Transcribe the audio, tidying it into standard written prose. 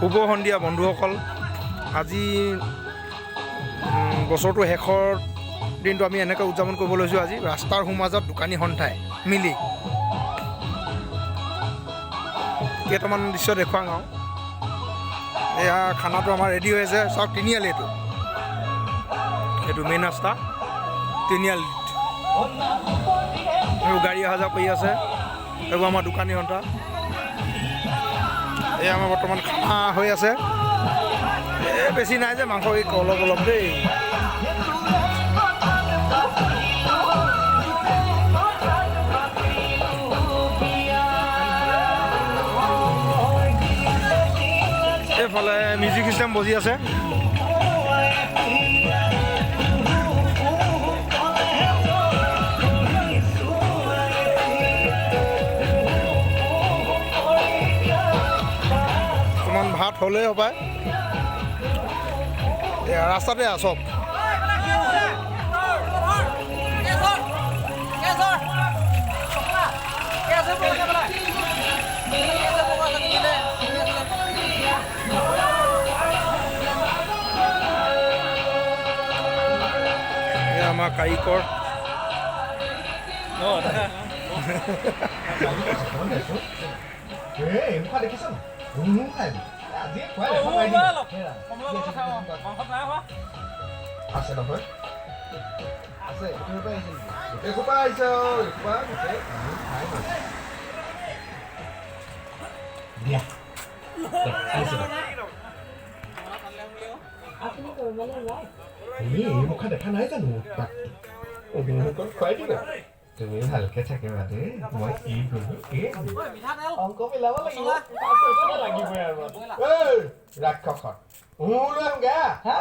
শুভ সন্ধিয়া বন্ধুসকল আজি বছৰটো শেষৰ দিনটো আমি এনেকৈ উদযাপন কৰিব লৈছোঁ আজি ৰাস্তাৰ সোঁমাজত দোকানী সন্থাই মিলি কেইটামান দৃশ্য দেখুৱাওঁ আৰু এয়া খানাটো আমাৰ ৰেডি হৈ আছে চাওক তিনিআলি এইটো মেইন ৰাস্তা তিনিআলিত এইবোৰ গাড়ী অহা যোৱা কৰি আছে এইবোৰ আমাৰ দোকানী সন্থা এই আমাৰ বৰ্তমান খানা হৈ আছে এই বেছি নাই যে মাংস অলপ অলপ দেই এইফালে মিউজিক চিষ্টেম বজি আছে ভাত হ'লেই হ'ব ৰাস্তাতে চব আমাৰ কাৰিকৰ আছে নহয় আছে এসোপা আহিছে দিয়া তুমি এই মুখা দেখা নাই জানো তাক অভিনয়কত খুৱাই দিবা তুমি ভালকে থাকিবা দেই মই কি কৰিলো অংক মিলাব লাগিব লাগিবই আৰু ৰাক্ষসত লৈ আহোগা হা